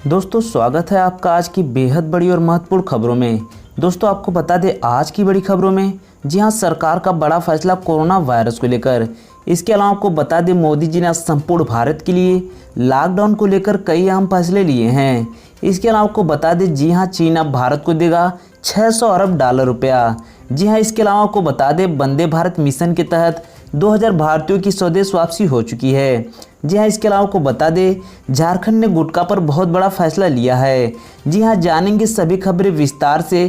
दोस्तों स्वागत है आपका आज की बेहद बड़ी और महत्वपूर्ण खबरों में। दोस्तों आपको बता दें आज की बड़ी खबरों में जी हां, सरकार का बड़ा फैसला कोरोना वायरस को लेकर। इसके अलावा आपको बता दें मोदी जी ने संपूर्ण भारत के लिए लॉकडाउन को लेकर कई अहम फैसले लिए हैं। इसके अलावा आपको बता दें जी हां, चीन अब भारत को देगा 600 अरब डॉलर रुपया। जी हां, इसके अलावा आपको बता दें वंदे भारत मिशन के तहत 2000 भारतीयों की स्वदेश वापसी हो चुकी है। जी हाँ, इसके अलावा आपको बता दें झारखंड ने गुटखा पर बहुत बड़ा फैसला लिया है। जी हाँ, जानेंगे सभी खबरें विस्तार से।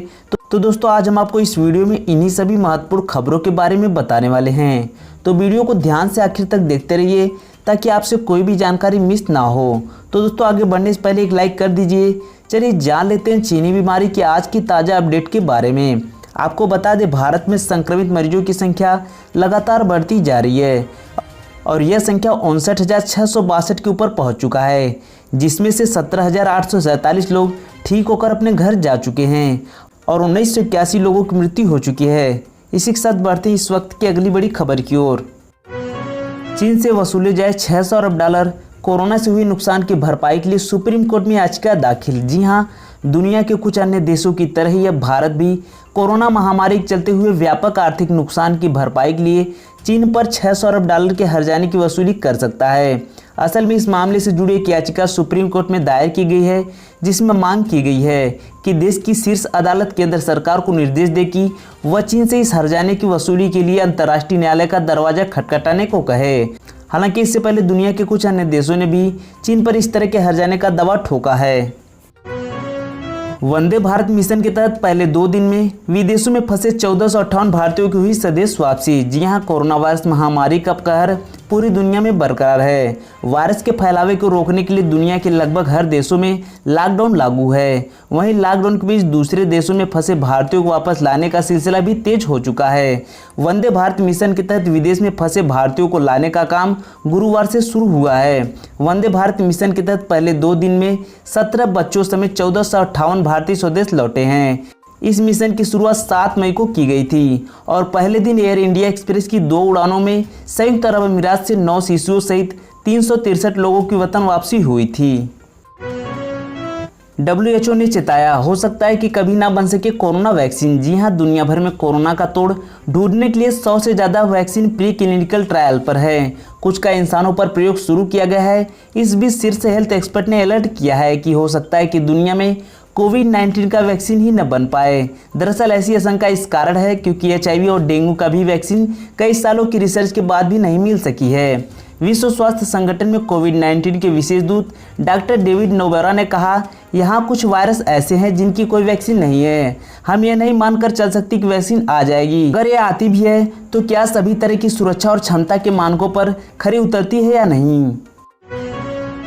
तो दोस्तों आज हम आपको इस वीडियो में इन्हीं सभी महत्वपूर्ण खबरों के बारे में बताने वाले हैं। तो वीडियो को ध्यान से आखिर तक देखते रहिए ताकि आपसे कोई भी जानकारी मिस ना हो। तो दोस्तों आगे बढ़ने से पहले एक लाइक कर दीजिए। चलिए जान लेते हैं चीनी बीमारी की आज की ताज़ा अपडेट के बारे में। आपको बता दें भारत में संक्रमित मरीजों की संख्या लगातार बढ़ती जा रही है और यह संख्या 59,662 के ऊपर पहुंच चुका है, जिसमें से 17,847 लोग ठीक होकर अपने घर जा चुके हैं और 1981 लोगों की मृत्यु हो चुकी है। इसी के साथ बढ़ते हैं इस वक्त की अगली बड़ी खबर की ओर। चीन से वसूले जाए 600 अरब डॉलर। कोरोना से हुई नुकसान की भरपाई के लिए सुप्रीम कोर्ट में याचिका दाखिल। जी हाँ, दुनिया के कुछ अन्य देशों की तरह ही अब भारत भी कोरोना महामारी के चलते हुए व्यापक आर्थिक नुकसान की भरपाई के लिए चीन पर 600 अरब डॉलर के हर्जाने की वसूली कर सकता है। असल में इस मामले से जुड़ी एक याचिका सुप्रीम कोर्ट में दायर की गई है, जिसमें मांग की गई है कि देश की शीर्ष अदालत केंद्र सरकार को निर्देश दे कि वह चीन से इस हर्जाने की वसूली के लिए अंतर्राष्ट्रीय न्यायालय का दरवाजा खटखटाने को कहे। हालांकि इससे पहले दुनिया के कुछ अन्य देशों ने भी चीन पर इस तरह के हर्जाने का दावा ठोका है। वंदे भारत मिशन के तहत पहले 2 दिन में विदेशों में फंसे 1458 भारतीयों की हुई स्वदेश वापसी। जी हां, कोरोना वायरस महामारी का कहर पूरी दुनिया में बरकरार है। वायरस के फैलावे को रोकने के लिए दुनिया के लगभग हर देशों में लॉकडाउन लागू है। वहीं लॉकडाउन के बीच दूसरे देशों में फंसे भारतीयों को वापस लाने का सिलसिला भी तेज हो चुका है। वंदे भारत मिशन के तहत विदेश में फंसे भारतीयों को लाने का काम गुरुवार से शुरू हुआ है। वंदे भारत मिशन के तहत पहले 2 दिन में 17 बच्चों समेत 1458 भारतीय स्वदेश लौटे हैं। इस मिशन की शुरुआत 7 मई को की गई थी और पहले दिन एयर इंडिया एक्सप्रेस की 2 उड़ानों में संयुक्त अरब अमीरात से 9 शिशुओं सहित 363 लोगों की वतन वापसी हुई थी। WHO ने चेताया, हो सकता है कि कभी ना बन सके कोरोना वैक्सीन। जी हां, दुनिया भर में कोरोना का तोड़ ढूंढने के लिए 100 से ज़्यादा वैक्सीन प्री क्लिनिकल ट्रायल पर है। कुछ का इंसानों पर प्रयोग शुरू किया गया है। इस बीच शीर्ष हेल्थ एक्सपर्ट ने अलर्ट किया है कि हो सकता है कि दुनिया में कोविड-19 का वैक्सीन ही न बन पाए। दरअसल ऐसी आशंका इस कारण है क्योंकि HIV और डेंगू का भी वैक्सीन कई सालों की रिसर्च के बाद भी नहीं मिल सकी है। विश्व स्वास्थ्य संगठन में कोविड-19 के विशेष दूत डॉक्टर डेविड नोबरा ने कहा, यहाँ कुछ वायरस ऐसे हैं जिनकी कोई वैक्सीन नहीं है। हम यह नहीं मानकर चल सकते कि वैक्सीन आ जाएगी। अगर यह आती भी है तो क्या सभी तरह की सुरक्षा और क्षमता के मानकों पर खरी उतरती है या नहीं।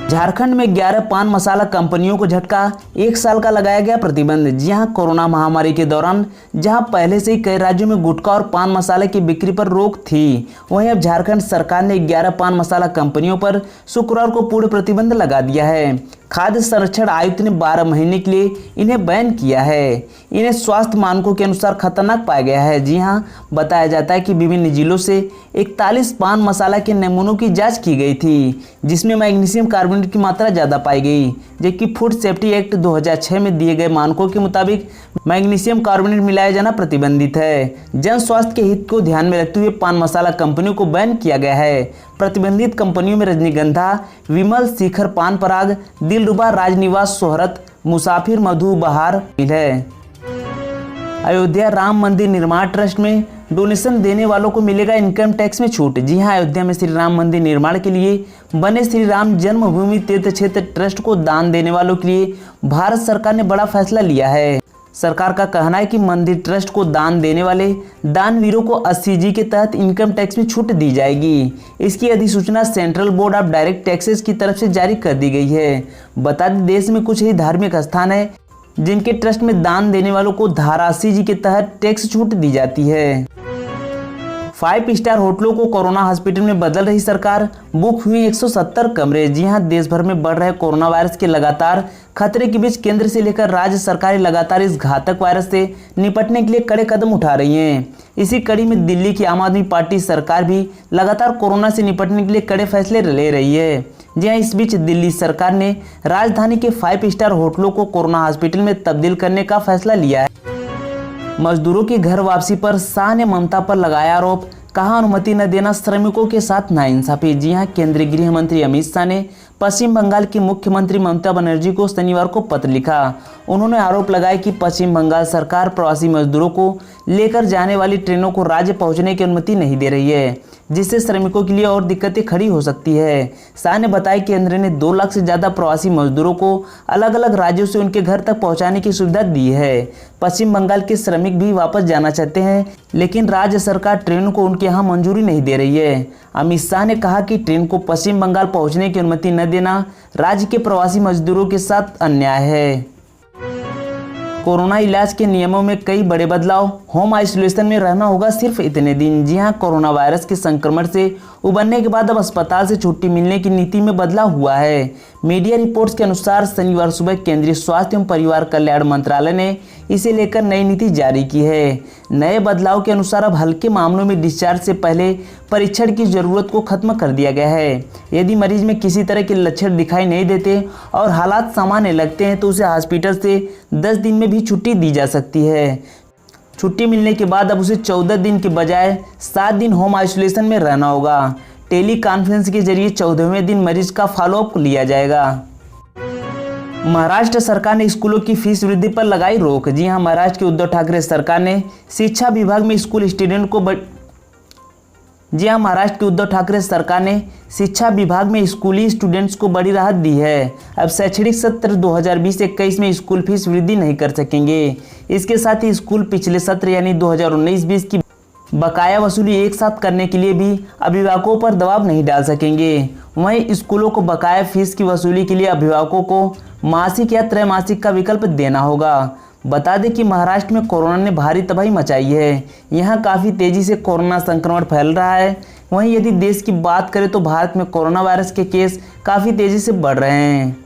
झारखंड में 11 पान मसाला कंपनियों को झटका, 1 साल का लगाया गया प्रतिबंध। जी हां, कोरोना महामारी के दौरान जहां पहले से ही कई राज्यों में गुटखा और पान मसाले की बिक्री पर रोक थी, वहीं अब झारखंड सरकार ने 11 पान मसाला कंपनियों पर शुक्रवार को पूर्ण प्रतिबंध लगा दिया है। खाद्य संरक्षण आयुक्त ने 12 महीने के लिए इन्हें बैन किया है। इन्हें स्वास्थ्य मानकों के अनुसार खतरनाक पाया गया है। जी हां, बताया जाता है कि विभिन्न जिलों से 41 पान मसाला के नमूनों की जांच की गई थी, जिसमें मैग्नीशियम कार्बोनेट की मात्रा ज़्यादा पाई गई, जबकि फूड सेफ्टी एक्ट 2006 में दिए गए मानकों के मुताबिक मैग्नीशियम कार्बोनेट मिलाया जाना प्रतिबंधित है। जन स्वास्थ्य के हित को ध्यान में रखते हुए पान मसाला कंपनियों को बैन किया गया है। प्रतिबंधित कंपनियों में रजनीगंधा, विमल, शिखर पान पराग, दिलरुबा, राजनिवास, शोहरत, मुसाफिर, मधु बहार है। अयोध्या राम मंदिर निर्माण ट्रस्ट में डोनेशन देने वालों को मिलेगा इनकम टैक्स में छूट। जी हां, अयोध्या में श्री राम मंदिर निर्माण के लिए बने श्री राम जन्मभूमि तीर्थ क्षेत्र ट्रस्ट को दान देने वालों के लिए भारत सरकार ने बड़ा फैसला लिया है। सरकार का कहना है कि मंदिर ट्रस्ट को दान देने वाले दानवीरों को 80G के तहत इनकम टैक्स में छूट दी जाएगी। इसकी अधिसूचना central board of direct taxes की तरफ से जारी कर दी गई है। बता दें देश में कुछ ही धार्मिक स्थान है जिनके ट्रस्ट में दान देने वालों को धारा 80G के तहत टैक्स छूट दी जाती है। 5 स्टार होटलों को कोरोना हॉस्पिटल में बदल रही सरकार, बुक हुई 170 कमरे। जी हां, देश भर में बढ़ रहे कोरोना वायरस के लगातार खतरे के बीच केंद्र से लेकर राज्य सरकारें लगातार इस घातक वायरस से निपटने के लिए कड़े कदम उठा रही हैं। इसी कड़ी में दिल्ली की आम आदमी पार्टी सरकार भी लगातार कोरोना से निपटने के लिए कड़े फैसले ले रही है। जी हां, इस बीच दिल्ली सरकार ने राजधानी के 5 स्टार होटलों को कोरोना हॉस्पिटल में तब्दील करने का फैसला लिया है। मजदूरों की घर वापसी पर शाह ने ममता पर लगाया आरोप, कहा अनुमति न देना श्रमिकों के साथ नाइंसाफी। जी हां, केंद्रीय गृह मंत्री अमित शाह ने पश्चिम बंगाल की मुख्यमंत्री ममता बनर्जी को शनिवार को पत्र लिखा। उन्होंने आरोप लगाया कि पश्चिम बंगाल सरकार प्रवासी मजदूरों को लेकर जाने वाली ट्रेनों को राज्य पहुंचने की अनुमति नहीं दे रही है, जिससे श्रमिकों के लिए और दिक्कतें खड़ी हो सकती है। शाह ने बताया कि केंद्र ने 2 लाख से ज़्यादा प्रवासी मजदूरों को अलग अलग राज्यों से उनके घर तक पहुंचाने की सुविधा दी है। पश्चिम बंगाल के श्रमिक भी वापस जाना चाहते हैं, लेकिन राज्य सरकार ट्रेन को उनके यहाँ मंजूरी नहीं दे रही है। अमित शाह ने कहा कि ट्रेन को पश्चिम बंगाल पहुंचने की अनुमति न देना राज्य के प्रवासी मजदूरों के साथ अन्याय है। कोरोना इलाज के नियमों में कई बड़े बदलाव, होम आइसोलेशन में रहना होगा सिर्फ इतने दिन। जी हां, कोरोना वायरस के संक्रमण से उबरने के बाद अब अस्पताल से छुट्टी मिलने की नीति में बदलाव हुआ है। मीडिया रिपोर्ट्स के अनुसार शनिवार सुबह केंद्रीय स्वास्थ्य एवं परिवार कल्याण मंत्रालय ने इसे लेकर नई नीति जारी की है। नए बदलाव के अनुसार अब हल्के मामलों में डिस्चार्ज से पहले परीक्षण की जरूरत को खत्म कर दिया गया है। यदि मरीज में किसी तरह के लक्षण दिखाई नहीं देते और हालात सामान्य लगते हैं तो उसे हॉस्पिटल से 10 दिन में भी छुट्टी दी जा सकती है। छुट्टी मिलने के बाद अब उसे 14 दिन के बजाय 7 दिन होम आइसोलेशन में रहना होगा। टेली कॉन्फ्रेंस के जरिए 14वें दिन मरीज का फॉलोअप लिया जाएगा। महाराष्ट्र सरकार ने स्कूलों की फीस वृद्धि पर लगाई रोक। जी हां, महाराष्ट्र की उद्धव ठाकरे सरकार ने शिक्षा विभाग में स्कूल स्टूडेंट को महाराष्ट्र की उद्धव ठाकरे सरकार ने शिक्षा विभाग में स्कूली स्टूडेंट्स को बड़ी राहत दी है। अब शैक्षणिक सत्र 2020-21 में स्कूल फीस वृद्धि नहीं कर सकेंगे। इसके साथ ही स्कूल पिछले सत्र यानी 2019-20 की बकाया वसूली एक साथ करने के लिए भी अभिभावकों पर दबाव नहीं डाल सकेंगे। वहीं स्कूलों को बकाया फीस की वसूली के लिए अभिभावकों को मासिक या त्रैमासिक का विकल्प देना होगा। बता दें कि महाराष्ट्र में कोरोना ने भारी तबाही मचाई है। यहाँ काफ़ी तेज़ी से कोरोना संक्रमण फैल रहा है। वहीं यदि देश की बात करें तो भारत में कोरोना वायरस के केस काफ़ी तेज़ी से बढ़ रहे हैं।